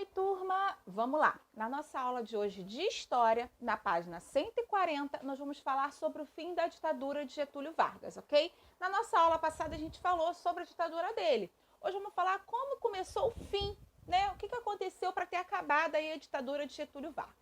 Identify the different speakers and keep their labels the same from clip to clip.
Speaker 1: Oi, turma! Vamos lá! Na nossa aula de hoje de História, na página 140, nós vamos falar sobre o fim da ditadura de Getúlio Vargas, ok? Na nossa aula passada, a gente falou sobre a ditadura dele. Hoje vamos falar como começou o fim, né? O que aconteceu para ter acabado aí a ditadura de Getúlio Vargas.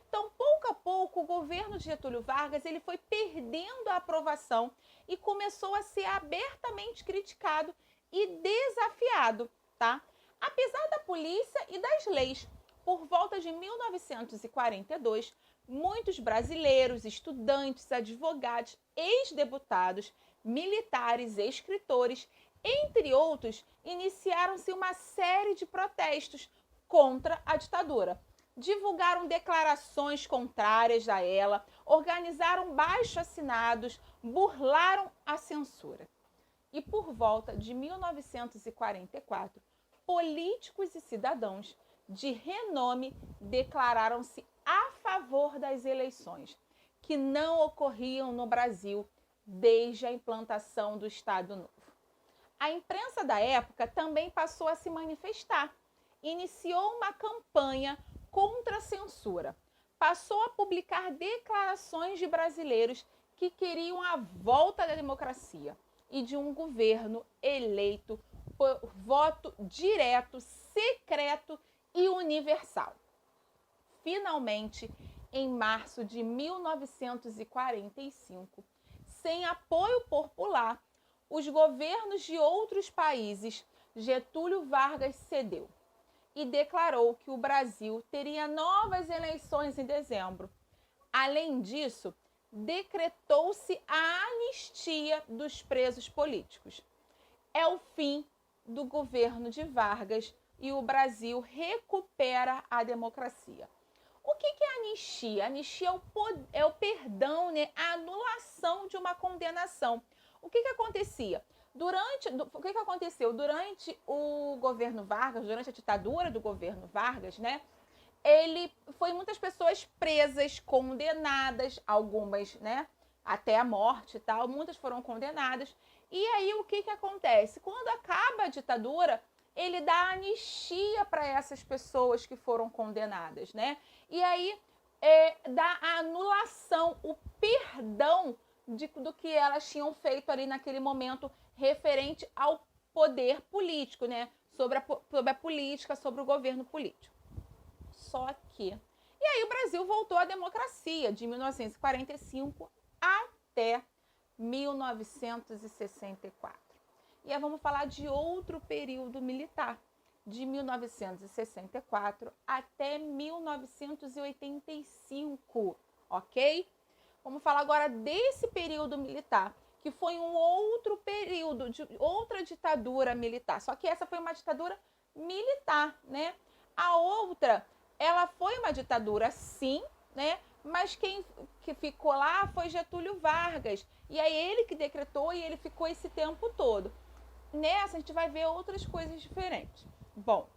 Speaker 1: Então, pouco a pouco, o governo de Getúlio Vargas ele foi perdendo a aprovação e começou a ser abertamente criticado e desafiado, tá? Apesar da polícia e das leis, por volta de 1942, muitos brasileiros, estudantes, advogados, ex-deputados, militares, escritores, entre outros, iniciaram-se uma série de protestos contra a ditadura. Divulgaram declarações contrárias a ela, organizaram baixo-assinados, burlaram a censura. E por volta de 1944, políticos e cidadãos de renome declararam-se a favor das eleições, que não ocorriam no Brasil desde a implantação do Estado Novo. A imprensa da época também passou a se manifestar, iniciou uma campanha contra a censura, passou a publicar declarações de brasileiros que queriam a volta da democracia e de um governo eleito por voto direto, secreto e universal. Finalmente, em março de 1945, sem apoio popular, os governos de outros países, Getúlio Vargas cedeu e declarou que o Brasil teria novas eleições em dezembro. Além disso, decretou-se a anistia dos presos políticos. É o fim do governo de Vargas e o Brasil recupera a democracia. O que é anistia? Anistia é o perdão, né? A anulação de uma condenação. O que acontecia? O que aconteceu? Durante o governo Vargas, durante a ditadura do governo Vargas, né? Foi muitas pessoas presas, condenadas, algumas, né? Até a morte e tal, muitas foram condenadas. E aí o que acontece? Quando acaba a ditadura, ele dá anistia para essas pessoas que foram condenadas, né? E aí dá a anulação, o perdão do que elas tinham feito ali naquele momento referente ao poder político, né? Sobre a política, sobre o governo político. Só que... E aí o Brasil voltou à democracia de 1945 até 1964. E aí vamos falar de outro período militar, de 1964 até 1985, ok? Vamos falar agora desse período militar, que foi um outro período, de outra ditadura militar. Só que essa foi uma ditadura militar, né? A outra, ela foi uma ditadura, sim, né? Mas quem que ficou lá foi Getúlio Vargas. E aí ele que decretou e ele ficou esse tempo todo. Nessa a gente vai ver outras coisas diferentes. Bom,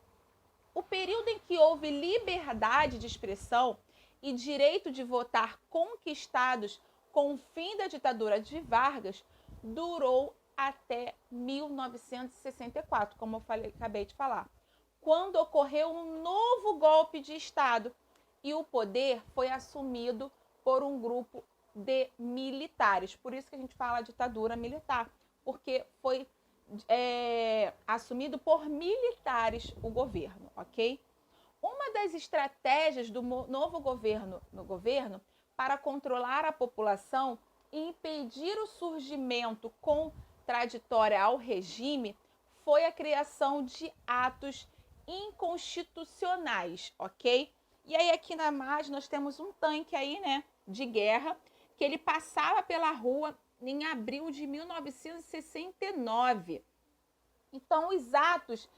Speaker 1: o período em que houve liberdade de expressão e direito de votar conquistados com o fim da ditadura de Vargas durou até 1964, como eu acabei de falar, quando ocorreu um novo golpe de Estado e o poder foi assumido por um grupo de militares. Por isso que a gente fala ditadura militar, porque foi assumido por militares o governo, ok? Uma das estratégias do novo governo para controlar a população e impedir o surgimento contraditório ao regime foi a criação de atos inconstitucionais, ok? E aí aqui na imagem nós temos um tanque aí, né, de guerra, que ele passava pela rua em abril de 1969. Então, os atos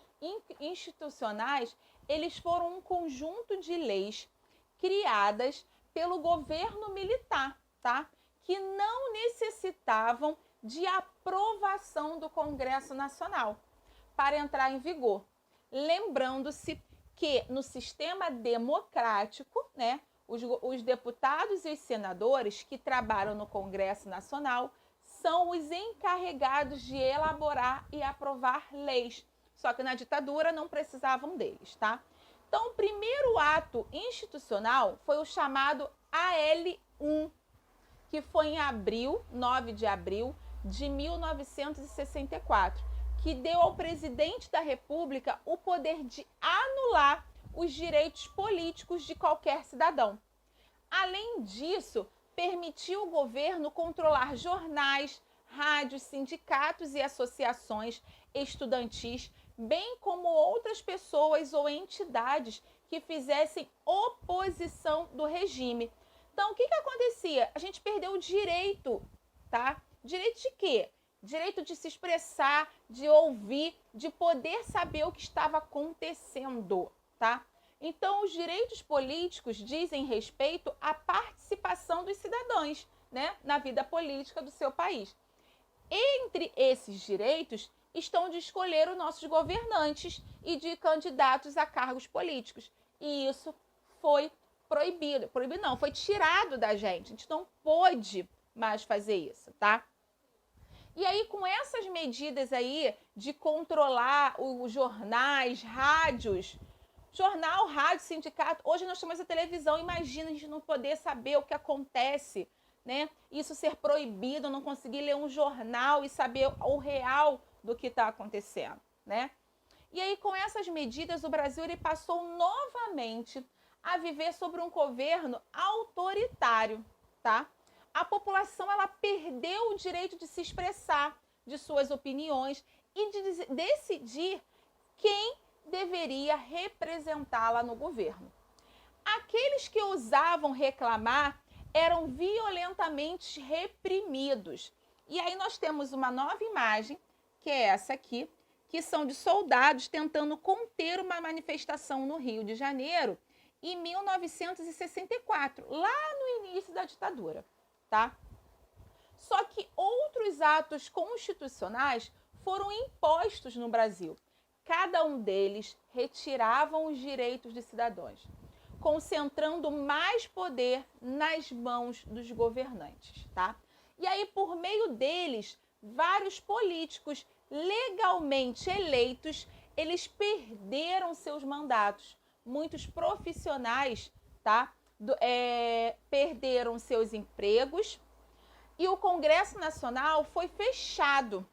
Speaker 1: institucionais, eles foram um conjunto de leis criadas pelo governo militar, tá? Que não necessitavam de aprovação do Congresso Nacional para entrar em vigor. Lembrando-se que no sistema democrático, né, os deputados e os senadores que trabalham no Congresso Nacional são os encarregados de elaborar e aprovar leis. Só que na ditadura não precisavam deles, tá? Então, o primeiro ato institucional foi o chamado AL1, que foi em abril, 9 de abril de 1964, que deu ao presidente da República o poder de anular os direitos políticos de qualquer cidadão. Além disso, permitiu o governo controlar jornais, rádios, sindicatos e associações estudantis, bem como outras pessoas ou entidades que fizessem oposição do regime. Então, o que acontecia? A gente perdeu o direito, tá? Direito de quê? Direito de se expressar, de ouvir, de poder saber o que estava acontecendo, tá? Então, os direitos políticos dizem respeito à participação dos cidadãos, né, na vida política do seu país. Entre esses direitos estão de escolher os nossos governantes e de candidatos a cargos políticos. E isso foi proibido. Proibido não, foi tirado da gente. A gente não pôde mais fazer isso, tá? E aí, com essas medidas aí de controlar os jornais, rádios, jornal, rádio, sindicato, hoje nós temos a televisão, imagina a gente não poder saber o que acontece, né? Isso ser proibido, não conseguir ler um jornal e saber o real do que está acontecendo, né? E aí, com essas medidas, o Brasil ele passou novamente a viver sobre um governo autoritário, tá? A população ela perdeu o direito de se expressar, de suas opiniões e de decidir quem deveria representá-la no governo. Aqueles que ousavam reclamar eram violentamente reprimidos. E aí nós temos uma nova imagem, que é essa aqui, que são de soldados tentando conter uma manifestação no Rio de Janeiro em 1964, lá no início da ditadura, tá? Só que outros atos constitucionais foram impostos no Brasil. Cada um deles retiravam os direitos dos cidadãos, concentrando mais poder nas mãos dos governantes, tá? E aí, por meio deles, vários políticos legalmente eleitos, eles perderam seus mandatos. Muitos profissionais, tá? Perderam seus empregos e o Congresso Nacional foi fechado.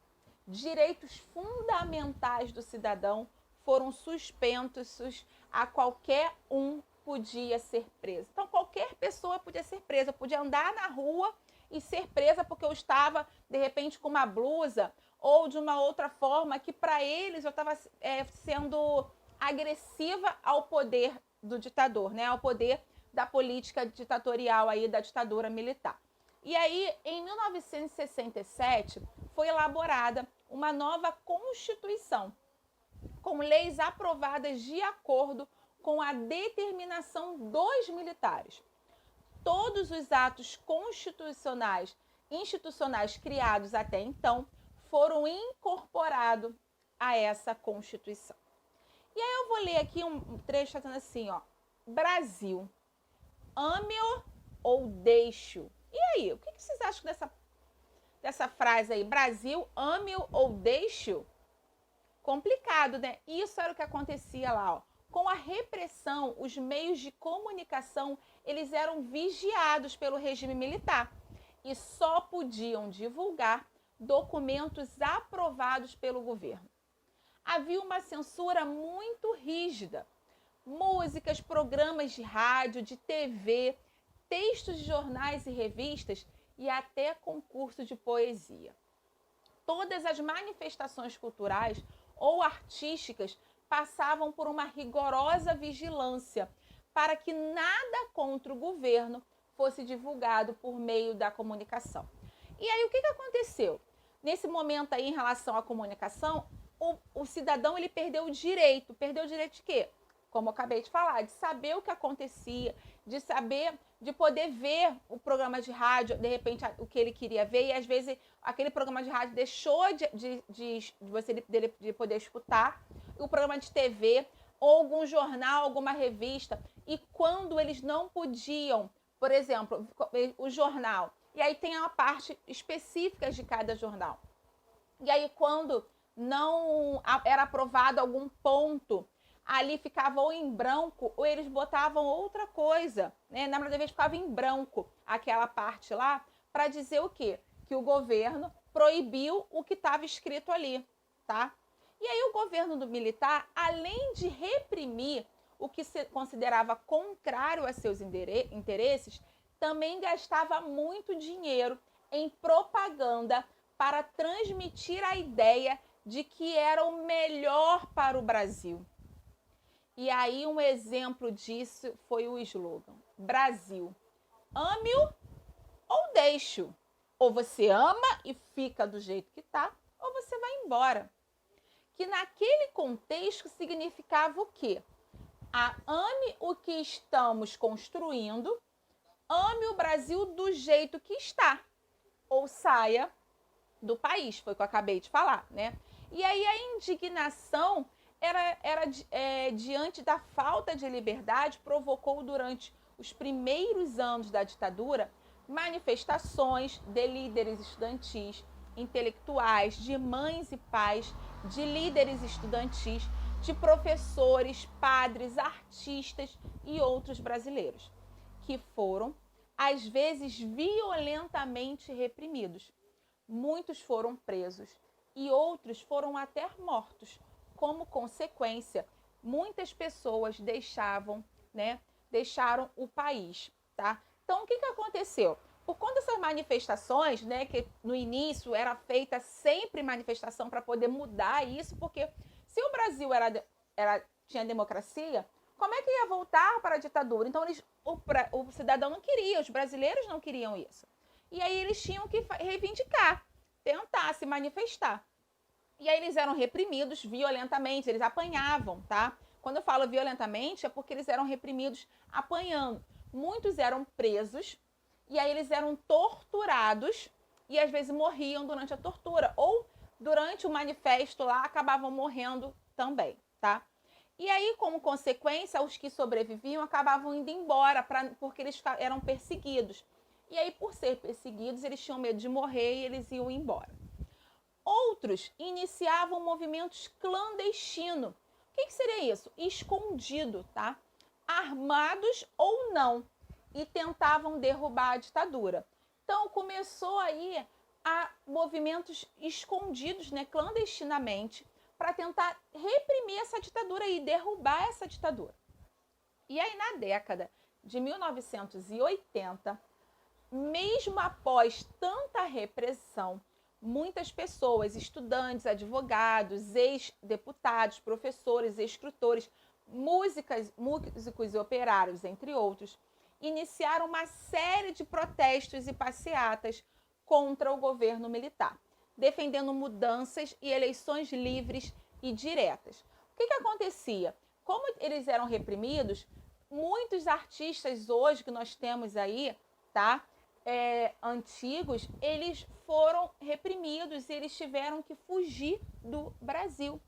Speaker 1: Direitos fundamentais do cidadão foram suspensos, a qualquer um podia ser preso. Então, qualquer pessoa podia ser presa, podia andar na rua e ser presa porque eu estava, de repente, com uma blusa ou de uma outra forma que, para eles, eu estava sendo agressiva ao poder do ditador, né? Ao poder da política ditatorial aí, da ditadura militar. E aí, em 1967, foi elaborada uma nova Constituição, com leis aprovadas de acordo com a determinação dos militares. Todos os atos constitucionais, institucionais criados até então, foram incorporados a essa Constituição. E aí eu vou ler aqui um trecho fazendo assim, ó. Brasil, ame-o ou deixe-o. E aí, o que vocês acham dessa frase aí? Brasil, ame-o ou deixe-o? Complicado, né? Isso era o que acontecia lá, ó. Com a repressão, os meios de comunicação, eles eram vigiados pelo regime militar e só podiam divulgar documentos aprovados pelo governo. Havia uma censura muito rígida. Músicas, programas de rádio, de TV, textos de jornais e revistas e até concurso de poesia. Todas as manifestações culturais ou artísticas passavam por uma rigorosa vigilância para que nada contra o governo fosse divulgado por meio da comunicação. E aí o que aconteceu? Nesse momento aí, em relação à comunicação, o cidadão ele perdeu o direito de quê? Como eu acabei de falar, de saber o que acontecia, de saber, de poder ver o programa de rádio, de repente o que ele queria ver, e às vezes aquele programa de rádio deixou de poder escutar, o programa de TV, ou algum jornal, alguma revista, e quando eles não podiam, por exemplo, o jornal, e aí tem uma parte específica de cada jornal, e aí quando não era aprovado algum ponto, ali ficava ou em branco ou eles botavam outra coisa, né? Na maioria das vezes ficava em branco aquela parte lá para dizer o quê? Que o governo proibiu o que estava escrito ali, tá? E aí o governo do militar, além de reprimir o que se considerava contrário a seus interesses, também gastava muito dinheiro em propaganda para transmitir a ideia de que era o melhor para o Brasil. E aí um exemplo disso foi o slogan: Brasil, ame-o ou deixe-o. Ou você ama e fica do jeito que está, ou você vai embora. Que naquele contexto significava o quê? Ame o que estamos construindo, ame o Brasil do jeito que está, ou saia do país, foi o que eu acabei de falar, né? E aí a indignação era diante da falta de liberdade, provocou durante os primeiros anos da ditadura manifestações de líderes estudantis, intelectuais, de mães e pais, de líderes estudantis, de professores, padres, artistas e outros brasileiros, que foram, às vezes, violentamente reprimidos. Muitos foram presos e outros foram até mortos. Como consequência, muitas pessoas deixaram o país, tá? Então, o que aconteceu? Por conta dessas manifestações, né, que no início era feita sempre manifestação para poder mudar isso, porque se o Brasil tinha democracia, como é que ia voltar para a ditadura? Então, o cidadão não queria, os brasileiros não queriam isso. E aí eles tinham que reivindicar, tentar se manifestar. E aí eles eram reprimidos violentamente, eles apanhavam, tá? Quando eu falo violentamente é porque eles eram reprimidos apanhando. Muitos eram presos e aí eles eram torturados e às vezes morriam durante a tortura ou durante o manifesto lá acabavam morrendo também, tá? E aí, como consequência, os que sobreviviam acabavam indo embora porque eles eram perseguidos. E aí, por ser perseguidos, eles tinham medo de morrer e eles iam embora. Outros iniciavam movimentos clandestinos. O que seria isso? Escondido, tá? Armados ou não. E tentavam derrubar a ditadura. Então, começou aí a movimentos escondidos, né, clandestinamente, para tentar reprimir essa ditadura e derrubar essa ditadura. E aí, na década de 1980, mesmo após tanta repressão, muitas pessoas, estudantes, advogados, ex-deputados, professores, escritores, músicos e operários, entre outros, iniciaram uma série de protestos e passeatas contra o governo militar, defendendo mudanças e eleições livres e diretas. O que acontecia? Como eles eram reprimidos, muitos artistas hoje que nós temos aí, tá? Antigos, eles foram reprimidos e eles tiveram que fugir do Brasil.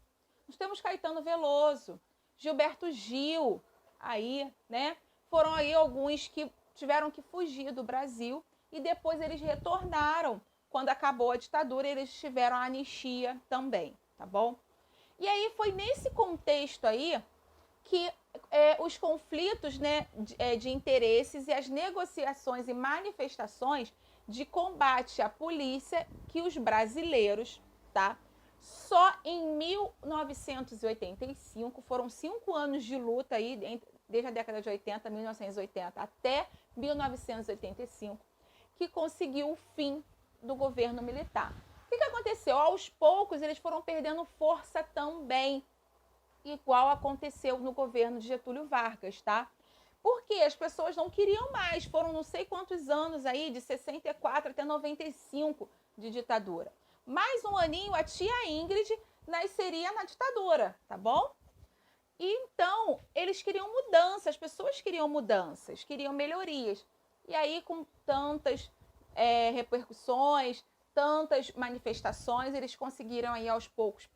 Speaker 1: Nós temos Caetano Veloso, Gilberto Gil, aí, né? Foram aí alguns que tiveram que fugir do Brasil e depois eles retornaram. Quando acabou a ditadura, eles tiveram a anistia também, tá bom? E aí foi nesse contexto aí que os conflitos, né, de interesses e as negociações e manifestações de combate à polícia que os brasileiros, tá? Só em 1985, foram 5 anos de luta aí, desde a década de 80, 1980 até 1985, que conseguiu o fim do governo militar. O que aconteceu? Aos poucos, eles foram perdendo força também, igual aconteceu no governo de Getúlio Vargas, tá? Porque as pessoas não queriam mais, foram não sei quantos anos aí, de 64 até 95 de ditadura. Mais um aninho, a tia Ingrid nasceria na ditadura, tá bom? E então, eles queriam mudanças, as pessoas queriam mudanças, queriam melhorias. E aí, com tantas repercussões, tantas manifestações, eles conseguiram aí aos poucos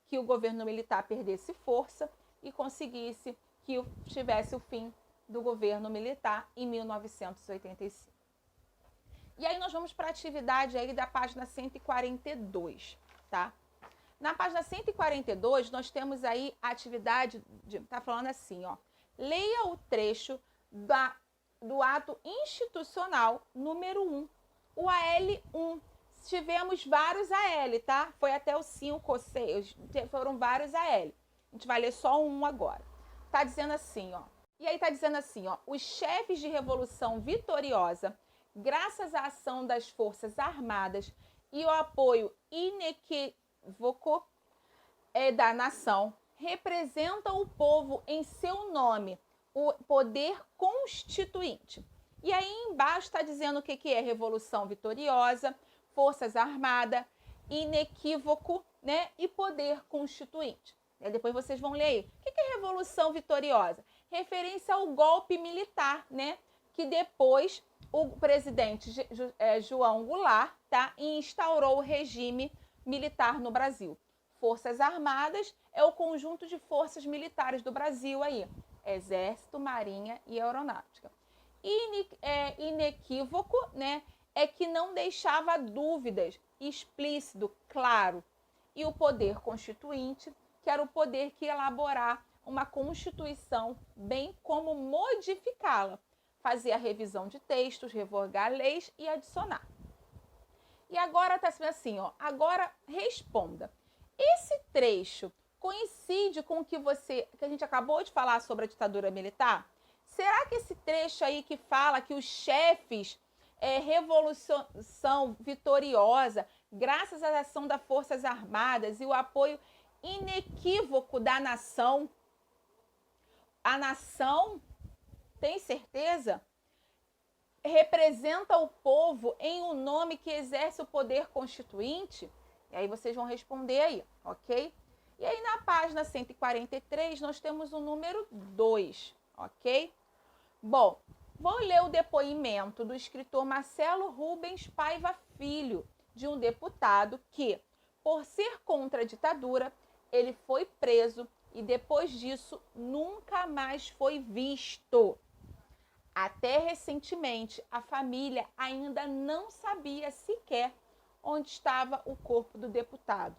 Speaker 1: que o governo militar perdesse força e conseguisse que tivesse o fim do governo militar em 1985. E aí nós vamos para a atividade aí da página 142, tá? Na página 142, nós temos aí a atividade, tá falando assim, ó. Leia o trecho do ato institucional número 1, o AL1. Tivemos vários AL, tá? Foi até o 5 ou 6, foram vários AL. A gente vai ler só um agora. Tá dizendo assim, ó. E aí tá dizendo assim, ó. Os chefes de revolução vitoriosa, graças à ação das Forças Armadas e o apoio inequívoco da nação, representam o povo em seu nome, o poder constituinte. E aí embaixo está dizendo o que é revolução vitoriosa, Forças Armadas, inequívoco, né? E poder constituinte. E depois vocês vão ler aí. O que é revolução vitoriosa? Referência ao golpe militar, né? Que depois o presidente João Goulart, tá? Instaurou o regime militar no Brasil. Forças Armadas é o conjunto de forças militares do Brasil aí. Exército, Marinha e Aeronáutica. Inequívoco, né? É que não deixava dúvidas, explícito, claro. E o poder constituinte, que era o poder que elaborar uma constituição, bem como modificá-la, fazer a revisão de textos, revogar leis e adicionar. E agora está assim, ó. Agora responda. Esse trecho coincide com o que a gente acabou de falar sobre a ditadura militar? Será que esse trecho aí que fala que os chefes revolução vitoriosa, graças à ação das Forças Armadas e o apoio inequívoco da nação, a nação, tem certeza? Representa o povo em um nome que exerce o poder constituinte? E aí vocês vão responder aí, ok? E aí na página 143 nós temos o número 2, ok? Bom, vou ler o depoimento do escritor Marcelo Rubens Paiva Filho, de um deputado que, por ser contra a ditadura, ele foi preso e depois disso nunca mais foi visto. Até recentemente, a família ainda não sabia sequer onde estava o corpo do deputado.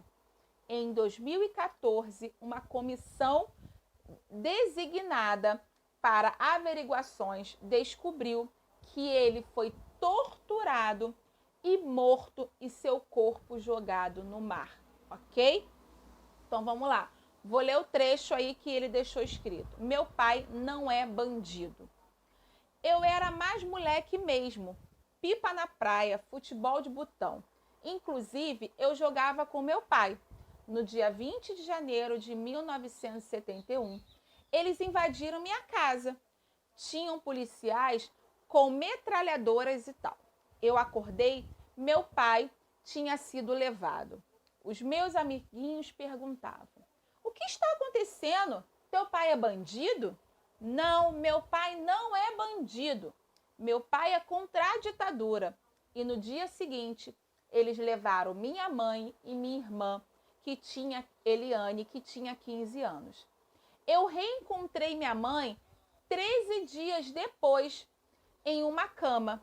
Speaker 1: Em 2014, uma comissão designada para averiguações descobriu que ele foi torturado e morto e seu corpo jogado no mar, ok? Então vamos lá. Vou ler o trecho aí que ele deixou escrito. Meu pai não é bandido. Eu era mais moleque mesmo. Pipa na praia, futebol de botão. Inclusive, eu jogava com meu pai. No dia 20 de janeiro de 1971, eles invadiram minha casa. Tinham policiais com metralhadoras e tal. Eu acordei, meu pai tinha sido levado. Os meus amiguinhos perguntavam: o que está acontecendo? Teu pai é bandido? Não, meu pai não é bandido. Meu pai é contra a ditadura. E no dia seguinte, eles levaram minha mãe e minha irmã, Eliane, que tinha 15 anos. Eu reencontrei minha mãe 13 dias depois em uma cama.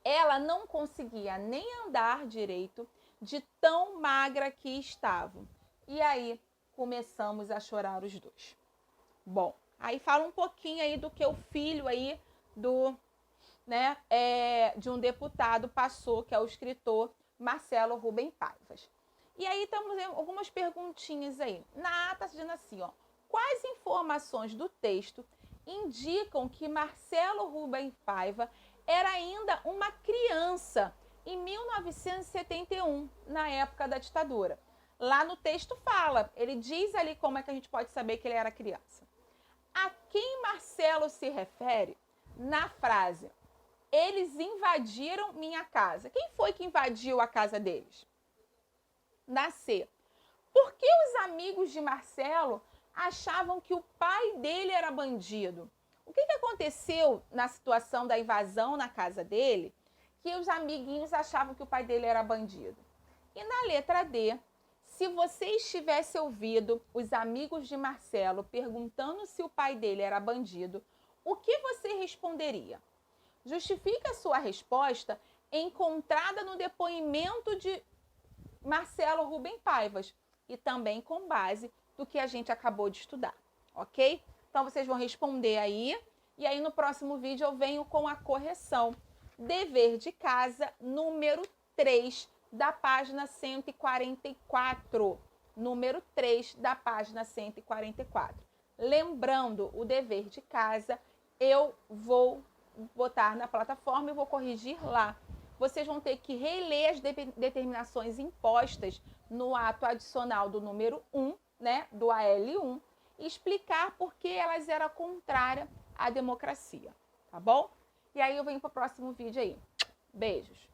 Speaker 1: Ela não conseguia nem andar direito de tão magra que estava. E aí começamos a chorar os dois. Bom, aí fala um pouquinho aí do que o filho aí de um deputado passou, que é o escritor Marcelo Rubens Paivas. E aí temos algumas perguntinhas aí. Na ata dizendo assim, ó, quais informações do texto indicam que Marcelo Rubens Paiva era ainda uma criança em 1971, na época da ditadura? Lá no texto fala, ele diz ali como é que a gente pode saber que ele era criança. A quem Marcelo se refere na frase, eles invadiram minha casa? Quem foi que invadiu a casa deles? Na C, por que os amigos de Marcelo achavam que o pai dele era bandido? O que aconteceu na situação da invasão na casa dele que os amiguinhos achavam que o pai dele era bandido? E na letra D, se você tivesse ouvido os amigos de Marcelo perguntando se o pai dele era bandido, o que você responderia? Justifique a sua resposta encontrada no depoimento Marcelo Rubem Paivas, e também com base do que a gente acabou de estudar, ok? Então, vocês vão responder aí, e aí no próximo vídeo eu venho com a correção. Dever de casa, número 3, da página 144. Número 3 da página 144. Lembrando, o dever de casa eu vou botar na plataforma e vou corrigir lá. Vocês vão ter que reler as determinações impostas no ato adicional do número 1, né, do AL1, e explicar por que elas eram contrárias à democracia, tá bom? E aí eu venho para o próximo vídeo aí. Beijos!